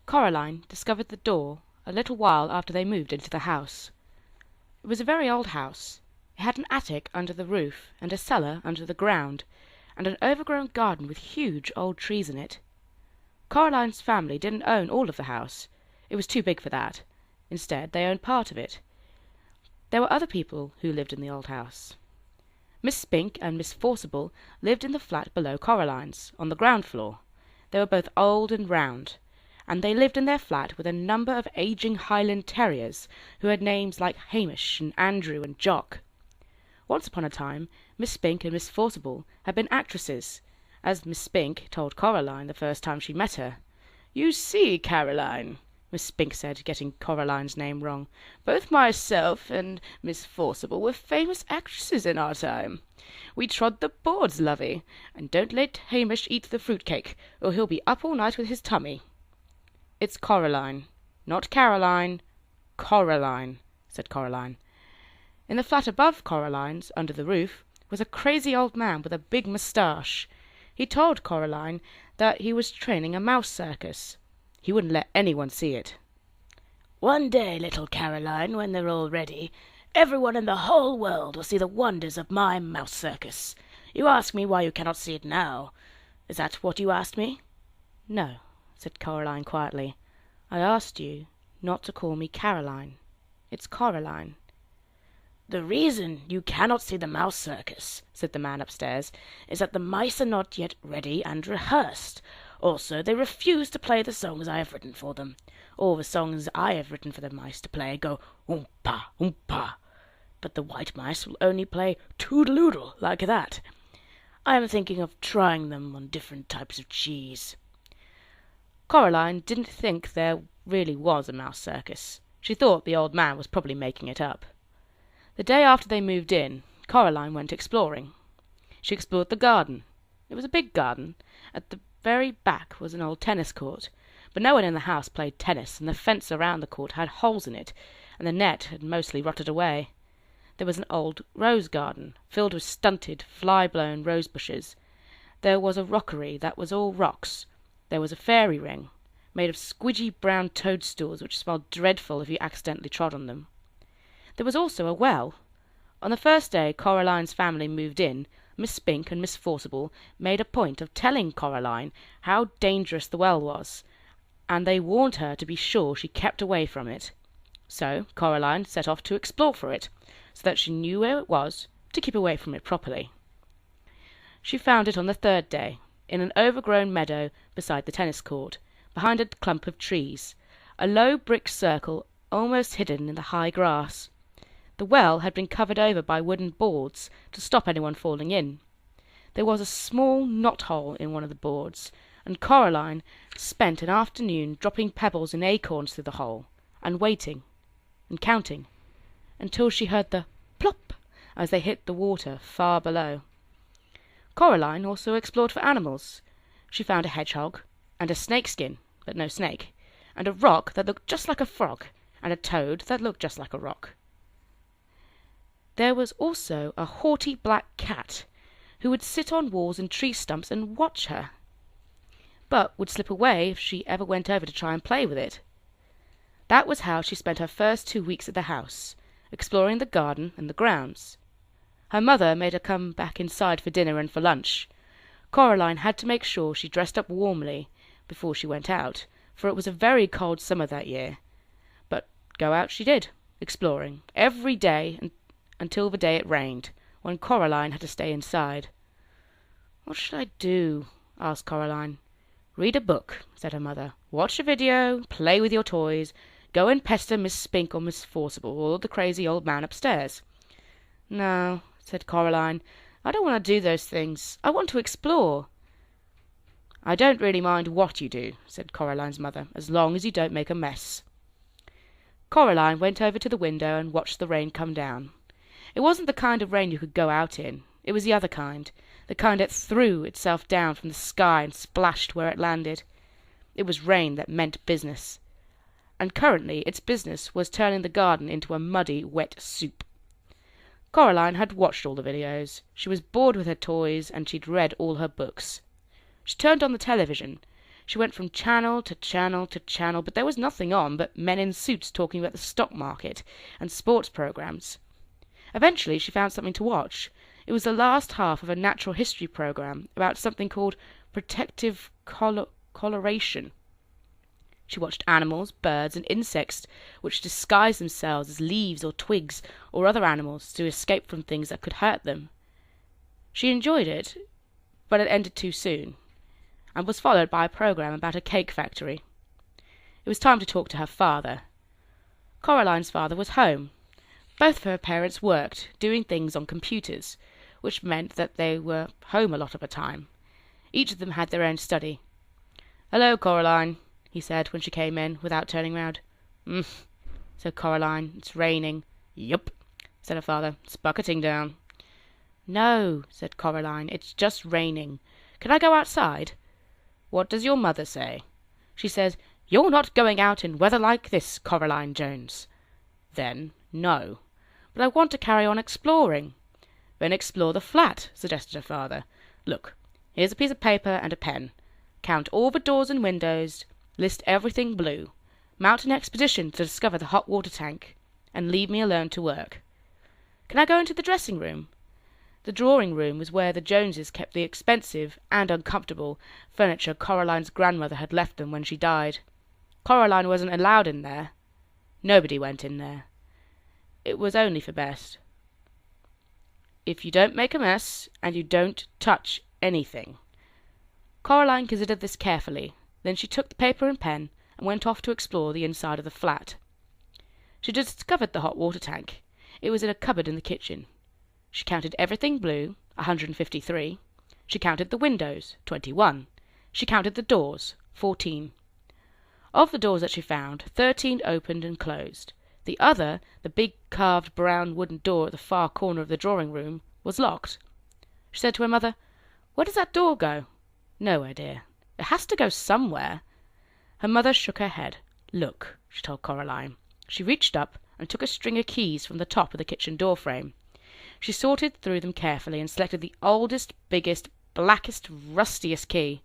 Coraline discovered the door a little while after they moved into the house. It was a very old house. It had an attic under the roof, and a cellar under the ground, and an overgrown garden with huge old trees in it. Coraline's family didn't own all of the house. It was too big for that. Instead, they owned part of it. There were other people who lived in the old house. Miss Spink and Miss Forcible lived in the flat below Coraline's, on the ground floor. They were both old and round, and they lived in their flat with a number of aging Highland terriers who had names like Hamish and Andrew and Jock. Once upon a time, Miss Spink and Miss Forcible had been actresses, as Miss Spink told Coraline the first time she met her. "You see, Caroline," Miss Spink said, getting Coraline's name wrong, "both myself and Miss Forcible were famous actresses in our time. We trod the boards, lovey, and don't let Hamish eat the fruit-cake, or he'll be up all night with his tummy." "It's Coraline, not Caroline, Coraline," said Coraline. In the flat above Coraline's, under the roof, was a crazy old man with a big moustache. He told Coraline that he was training a mouse circus. He wouldn't let anyone see it. "One day, little Caroline, when they're all ready, everyone in the whole world will see the wonders of my mouse circus. You ask me why you cannot see it now. Is that what you asked me?" "No," said Coraline quietly. "I asked you not to call me Caroline. It's Coraline." "The reason you cannot see the mouse circus," said the man upstairs, "is that the mice are not yet ready and rehearsed. Also, they refuse to play the songs I have written for them. All the songs I have written for the mice to play go oompa, oompa. But the white mice will only play toodle-oodle like that. I am thinking of trying them on different types of cheese." Coraline didn't think there really was a mouse circus. She thought the old man was probably making it up. The day after they moved in, Coraline went exploring. She explored the garden. It was a big garden. At the very back was an old tennis court, but no one in the house played tennis, and the fence around the court had holes in it, and the net had mostly rotted away. There was an old rose garden, filled with stunted, fly-blown rose bushes. There was a rockery that was all rocks. There was a fairy ring, made of squidgy brown toadstools which smelled dreadful if you accidentally trod on them. There was also a well. On the first day Coraline's family moved in, Miss Spink and Miss Forcible made a point of telling Coraline how dangerous the well was, and they warned her to be sure she kept away from it. So Coraline set off to explore for it, so that she knew where it was, to keep away from it properly. She found it on the third day, in an overgrown meadow beside the tennis court, behind a clump of trees, a low brick circle almost hidden in the high grass. The well had been covered over by wooden boards to stop anyone falling in. There was a small knot-hole in one of the boards, and Coraline spent an afternoon dropping pebbles and acorns through the hole, and waiting, and counting, until she heard the plop as they hit the water far below. Coraline also explored for animals. She found a hedgehog, and a snakeskin, but no snake, and a rock that looked just like a frog, and a toad that looked just like a rock. There was also a haughty black cat, who would sit on walls and tree stumps and watch her, but would slip away if she ever went over to try and play with it. That was how she spent her first 2 weeks at the house, exploring the garden and the grounds. Her mother made her come back inside for dinner and for lunch. Coraline had to make sure she dressed up warmly before she went out, for it was a very cold summer that year. But go out she did, exploring, every day until the day it rained, when Coraline had to stay inside. "What should I do?" asked Coraline. "Read a book," said her mother. "Watch a video, play with your toys, go and pester Miss Spink or Miss Forcible or the crazy old man upstairs." "No," said Coraline, "I don't want to do those things. I want to explore." "I don't really mind what you do," said Coraline's mother, "as long as you don't make a mess." Coraline went over to the window and watched the rain come down. It wasn't the kind of rain you could go out in. It was the other kind, the kind that threw itself down from the sky and splashed where it landed. It was rain that meant business. And currently its business was turning the garden into a muddy, wet soup. Coraline had watched all the videos. She was bored with her toys, and she'd read all her books. She turned on the television. She went from channel to channel to channel, but there was nothing on but men in suits talking about the stock market and sports programs. Eventually she found something to watch. It was the last half of a natural history program about something called protective coloration. She watched animals, birds, and insects which disguised themselves as leaves or twigs or other animals to escape from things that could hurt them. She enjoyed it, but it ended too soon, and was followed by a program about a cake factory. It was time to talk to her father. Coraline's father was home. Both of her parents worked, doing things on computers, which meant that they were home a lot of the time. Each of them had their own study. "Hello, Coraline," he said when she came in, without turning round. Said Coraline. "It's raining." "Yup," said her father. "It's bucketing down." "No," said Coraline, "it's just raining. Can I go outside?" "What does your mother say?" "She says, 'You're not going out in weather like this, Coraline Jones.'" "Then, no." "But I want to carry on exploring." "Then explore the flat," suggested her father. "Look, here's a piece of paper and a pen. Count all the doors and windows, list everything blue, mount an expedition to discover the hot water tank, and leave me alone to work." "Can I go into the dressing room?" The drawing room was where the Joneses kept the expensive and uncomfortable furniture Coraline's grandmother had left them when she died. Coraline wasn't allowed in there. Nobody went in there. It was only for best. "If you don't make a mess, and you don't touch anything." Coraline considered this carefully. Then she took the paper and pen and went off to explore the inside of the flat. She discovered the hot water tank. It was in a cupboard in the kitchen. She counted everything blue, 153. She counted the windows, 21. She counted the doors, 14. Of the doors that she found, 13 opened and closed. The other, the big carved brown wooden door at the far corner of the drawing room, was locked. She said to her mother, "Where does that door go?" "Nowhere, dear. It has to go somewhere." Her mother shook her head. "Look," she told Coraline. She reached up and took a string of keys from the top of the kitchen door frame. She sorted through them carefully and selected the oldest, biggest, blackest, rustiest key,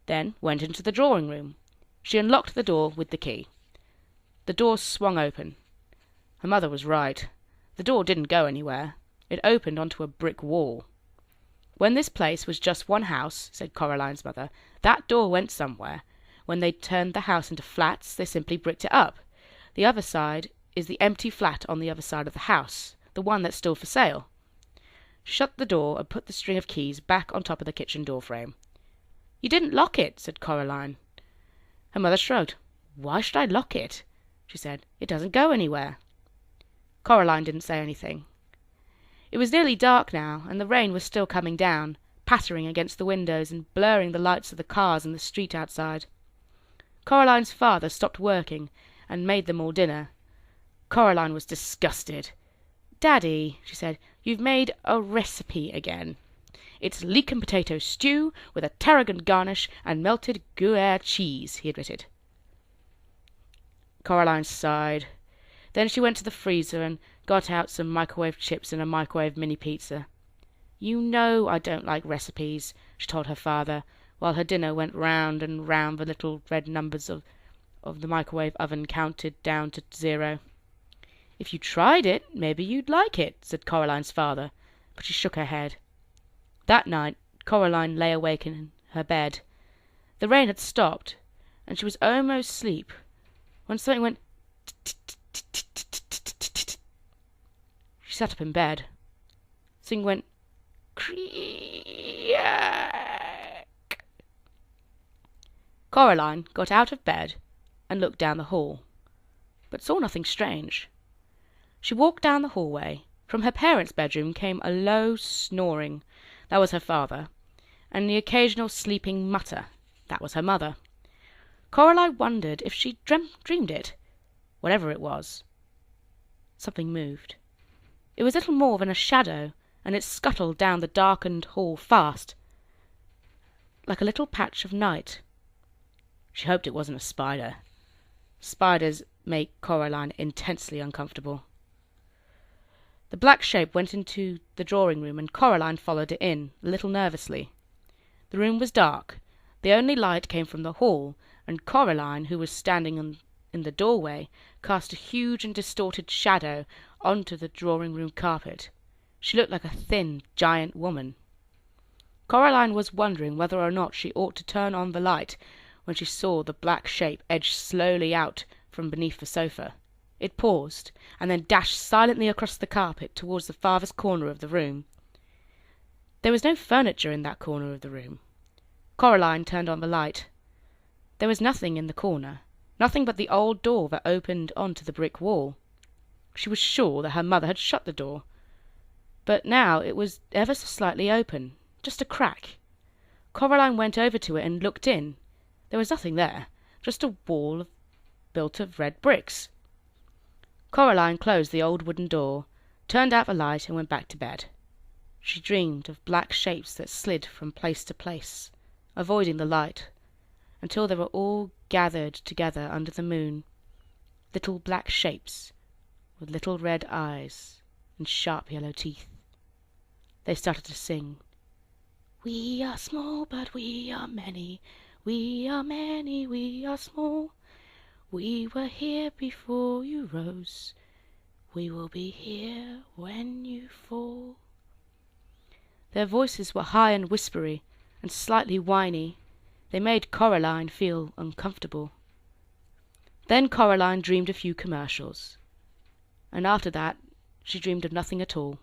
then went into the drawing room. She unlocked the door with the key. The door swung open. Her mother was right. The door didn't go anywhere. It opened onto a brick wall. "When this place was just one house," said Coraline's mother, "that door went somewhere. When they turned the house into flats, they simply bricked it up. The other side is the empty flat on the other side of the house, the one that's still for sale." Shut the door and put the string of keys back on top of the kitchen door frame. "You didn't lock it," said Coraline. Her mother shrugged. "Why should I lock it?" she said. "It doesn't go anywhere." Coraline didn't say anything. It was nearly dark now, and the rain was still coming down, pattering against the windows and blurring the lights of the cars in the street outside. Coraline's father stopped working and made them all dinner. Coraline was disgusted. "Daddy," she said, "you've made a recipe again. It's leek and potato stew with a tarragon garnish and melted Gruyere cheese," he admitted. Coraline sighed. Then she went to the freezer and got out some microwave chips and a microwave mini pizza. "You know I don't like recipes," she told her father, while her dinner went round and round the little red numbers of the microwave oven counted down to 0. "If you tried it, maybe you'd like it," said Coraline's father, but she shook her head. That night Coraline lay awake in her bed. The rain had stopped, and she was almost asleep, when something went tit-tit-tit-tit-tit-tit. She sat up in bed. Something went creak. Coraline got out of bed and looked down the hall, but saw nothing strange. She walked down the hallway. From her parents' bedroom came a low snoring. That was her father. And the occasional sleeping mutter. That was her mother. Coraline wondered if she dreamed it. Whatever it was. Something moved. It was little more than a shadow, and it scuttled down the darkened hall fast, like a little patch of night. She hoped it wasn't a spider. Spiders make Coraline intensely uncomfortable. The black shape went into the drawing room, and Coraline followed it in, a little nervously. The room was dark. The only light came from the hall, and Coraline, who was standing in the doorway, cast a huge and distorted shadow onto the drawing-room carpet. She looked like a thin, giant woman. Coraline was wondering whether or not she ought to turn on the light when she saw the black shape edge slowly out from beneath the sofa. It paused, and then dashed silently across the carpet towards the farthest corner of the room. There was no furniture in that corner of the room. Coraline turned on the light. There was nothing in the corner, nothing but the old door that opened onto the brick wall. She was sure that her mother had shut the door, but now it was ever so slightly open, just a crack. Coraline went over to it and looked in. There was nothing there, just a wall built of red bricks. Coraline closed the old wooden door, turned out the light, and went back to bed. She dreamed of black shapes that slid from place to place, avoiding the light, until they were all gathered together under the moon, little black shapes with little red eyes and sharp yellow teeth. They started to sing, "We are small, but we are many. We are many, we are small. We were here before you rose. We will be here when you fall." Their voices were high and whispery and slightly whiny. They made Coraline feel uncomfortable. Then Coraline dreamed a few commercials, and after that she dreamed of nothing at all.